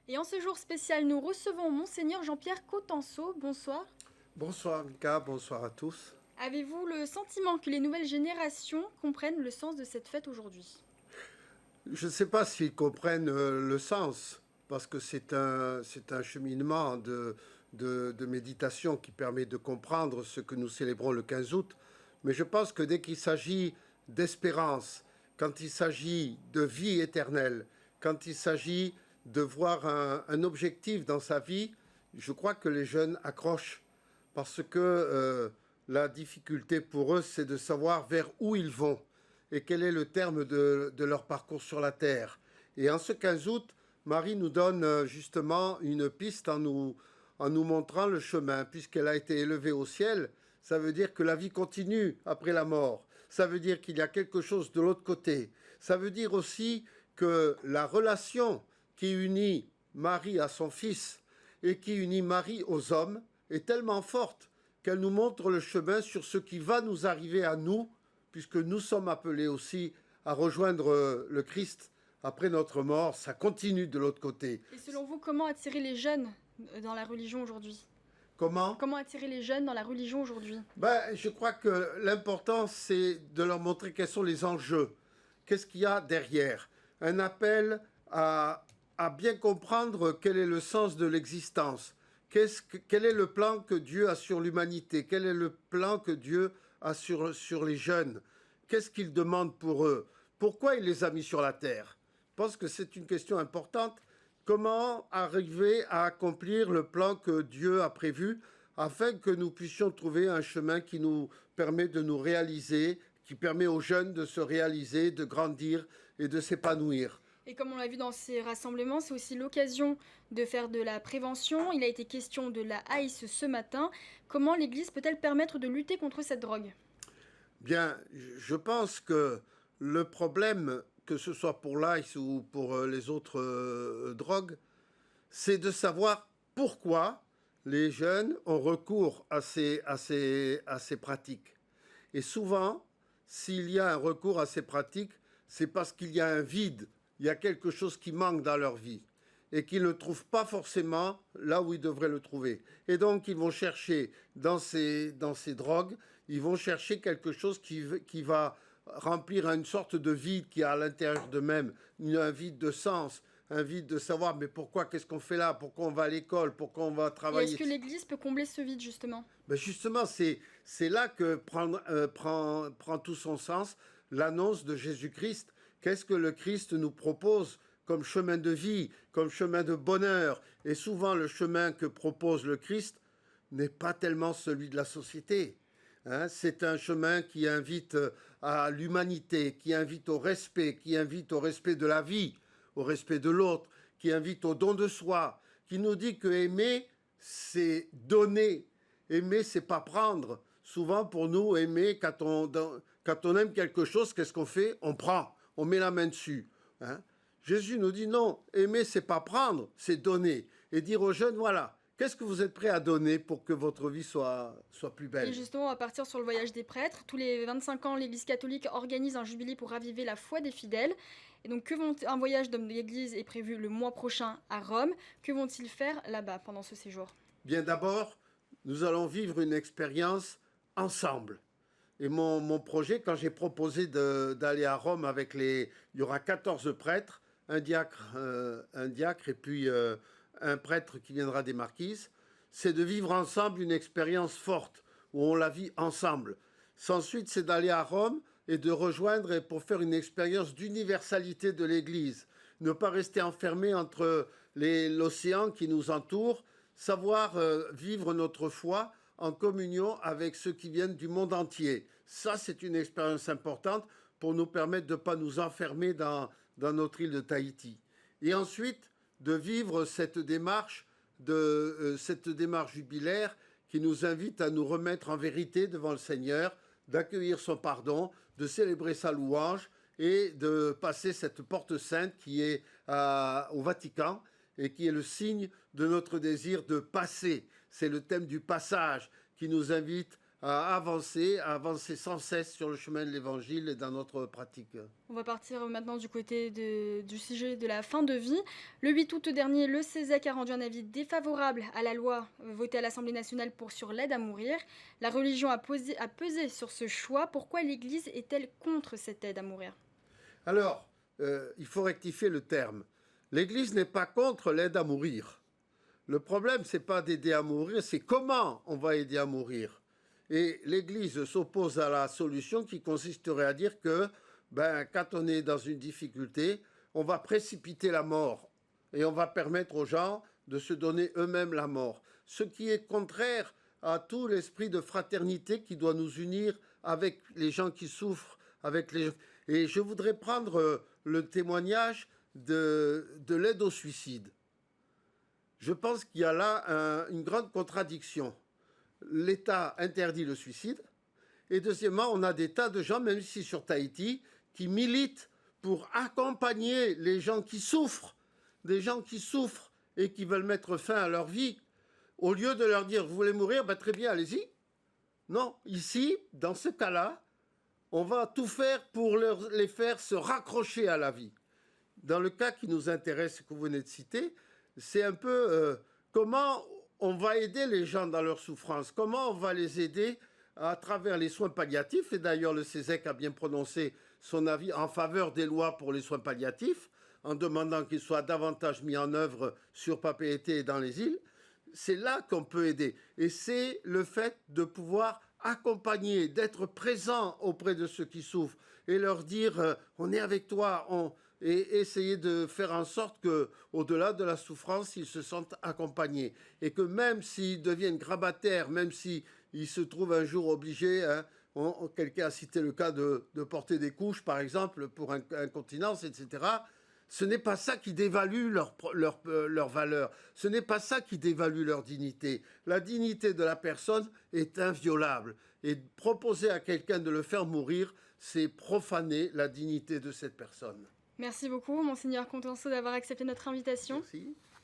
Et en ce jour spécial, nous recevons Monseigneur Jean-Pierre Cotenceau. Bonsoir. Bonsoir Mika, bonsoir à tous. Avez-vous le sentiment que les nouvelles générations comprennent le sens de cette fête aujourd'hui? Je ne sais pas s'ils comprennent le sens, parce que c'est un cheminement de méditation qui permet de comprendre ce que nous célébrons le 15 août. Mais je pense que dès qu'il s'agit d'espérance, quand il s'agit de vie éternelle, quand il s'agit de voir un objectif dans sa vie, je crois que les jeunes accrochent, parce que la difficulté pour eux, c'est de savoir vers où ils vont et quel est le terme de leur parcours sur la terre. Et en ce 15 août, Marie nous donne justement une piste en nous montrant le chemin, puisqu'elle a été élevée au ciel. Ça veut dire que la vie continue après la mort. Ça veut dire qu'il y a quelque chose de l'autre côté. Ça veut dire aussi que la relation qui unit Marie à son fils et qui unit Marie aux hommes est tellement forte qu'elle nous montre le chemin sur ce qui va nous arriver à nous, puisque nous sommes appelés aussi à rejoindre le Christ après notre mort. Ça continue de l'autre côté. Et selon vous, comment attirer les jeunes dans la religion aujourd'hui? Comment? Comment attirer les jeunes dans la religion aujourd'hui? Je crois que l'important, c'est de leur montrer quels sont les enjeux. Qu'est-ce qu'il y a derrière? Un appel à bien comprendre quel est le sens de l'existence. Quel est le plan que Dieu a sur l'humanité? Quel est le plan que Dieu a sur les jeunes? Qu'est-ce qu'il demande pour eux? Pourquoi il les a mis sur la terre? Je pense que c'est une question importante. Comment arriver à accomplir le plan que Dieu a prévu afin que nous puissions trouver un chemin qui nous permet de nous réaliser, qui permet aux jeunes de se réaliser, de grandir et de s'épanouir. Et comme on l'a vu dans ces rassemblements, c'est aussi l'occasion de faire de la prévention. Il a été question de la haïs ce matin. Comment l'Église peut-elle permettre de lutter contre cette drogue? Bien, je pense que le problème, que ce soit pour l'ice ou pour les autres drogues, c'est de savoir pourquoi les jeunes ont recours à ces pratiques. Et souvent, s'il y a un recours à ces pratiques, c'est parce qu'il y a un vide, il y a quelque chose qui manque dans leur vie et qu'ils ne trouvent pas forcément là où ils devraient le trouver. Et donc, ils vont chercher dans ces drogues, ils vont chercher quelque chose qui va remplir une sorte de vide qui a à l'intérieur d'eux-mêmes, un vide de sens, un vide de savoir, mais pourquoi, qu'est-ce qu'on fait là, pourquoi on va à l'école, pourquoi on va Et est-ce travailler. que l'Église peut combler ce vide justement? Ben justement, c'est là que prend tout son sens l'annonce de Jésus-Christ. Qu'est-ce que le Christ nous propose comme chemin de vie, comme chemin de bonheur? Et souvent, le chemin que propose le Christ n'est pas tellement celui de la société. Hein, c'est un chemin qui invite à l'humanité, qui invite au respect de la vie, au respect de l'autre, qui invite au don de soi, qui nous dit que aimer, c'est donner. Aimer, c'est pas prendre. Souvent, pour nous, aimer, quand on aime quelque chose, qu'est-ce qu'on fait? On prend, on met la main dessus. Hein. Jésus nous dit non, aimer, c'est pas prendre, c'est donner. Et dire aux jeunes, voilà, qu'est-ce que vous êtes prêts à donner pour que votre vie soit plus Et belle? justement, on va partir sur le voyage des prêtres. Tous les 25 ans, l'Église catholique organise un jubilé pour raviver la foi des fidèles. Et donc, un voyage d'hommes de l'Église est prévu le mois prochain à Rome. Que vont-ils faire là-bas pendant ce séjour? Bien d'abord, nous allons vivre une expérience ensemble. Et mon projet, quand j'ai proposé d'aller à Rome avec les... Il y aura 14 prêtres, un diacre et puis un prêtre qui viendra des Marquises, c'est de vivre ensemble une expérience forte, où on la vit ensemble. Ensuite, c'est d'aller à Rome et de rejoindre et pour faire une expérience d'universalité de l'Église. Ne pas rester enfermé entre l'océan qui nous entoure, savoir vivre notre foi en communion avec ceux qui viennent du monde entier. Ça, c'est une expérience importante pour nous permettre de ne pas nous enfermer dans notre île de Tahiti. Et ensuite, de vivre cette démarche jubilaire qui nous invite à nous remettre en vérité devant le Seigneur, d'accueillir son pardon, de célébrer sa louange et de passer cette porte sainte qui est au Vatican et qui est le signe de notre désir de passer. C'est le thème du passage qui nous invite à avancer sans cesse sur le chemin de l'Évangile et dans notre pratique. On va partir maintenant du côté du sujet de la fin de vie. Le 8 août dernier, le CESEC a rendu un avis défavorable à la loi votée à l'Assemblée nationale sur l'aide à mourir. La religion a pesé sur ce choix. Pourquoi l'Église est-elle contre cette aide à mourir? Alors, il faut rectifier le terme. L'Église n'est pas contre l'aide à mourir. Le problème, ce n'est pas d'aider à mourir, c'est comment on va aider à mourir. Et l'Église s'oppose à la solution qui consisterait à dire que quand on est dans une difficulté, on va précipiter la mort et on va permettre aux gens de se donner eux-mêmes la mort. Ce qui est contraire à tout l'esprit de fraternité qui doit nous unir avec les gens qui souffrent. Et je voudrais prendre le témoignage de l'aide au suicide. Je pense qu'il y a là une grande contradiction. L'État interdit le suicide. Et deuxièmement, on a des tas de gens, même ici sur Tahiti, qui militent pour accompagner les gens qui souffrent, des gens qui souffrent et qui veulent mettre fin à leur vie. Au lieu de leur dire, vous voulez mourir, très bien, allez-y. Non, ici, dans ce cas-là, on va tout faire pour les faire se raccrocher à la vie. Dans le cas qui nous intéresse, que vous venez de citer, c'est un peu comment on va aider les gens dans leur souffrance, comment on va les aider à travers les soins palliatifs. Et d'ailleurs, le CESEC a bien prononcé son avis en faveur des lois pour les soins palliatifs, en demandant qu'ils soient davantage mis en œuvre sur Papeete et dans les îles. C'est là qu'on peut aider. Et c'est le fait de pouvoir accompagner, d'être présent auprès de ceux qui souffrent et leur dire on est avec toi, et essayer de faire en sorte qu'au-delà de la souffrance, ils se sentent accompagnés. Et que même s'ils deviennent grabataires, même s'ils se trouvent un jour obligés, quelqu'un a cité le cas de porter des couches, par exemple, pour incontinence, etc., ce n'est pas ça qui dévalue leur valeur. Ce n'est pas ça qui dévalue leur dignité. La dignité de la personne est inviolable. Et proposer à quelqu'un de le faire mourir, c'est profaner la dignité de cette personne. Merci beaucoup, Monseigneur Contenso, d'avoir accepté notre invitation. Merci.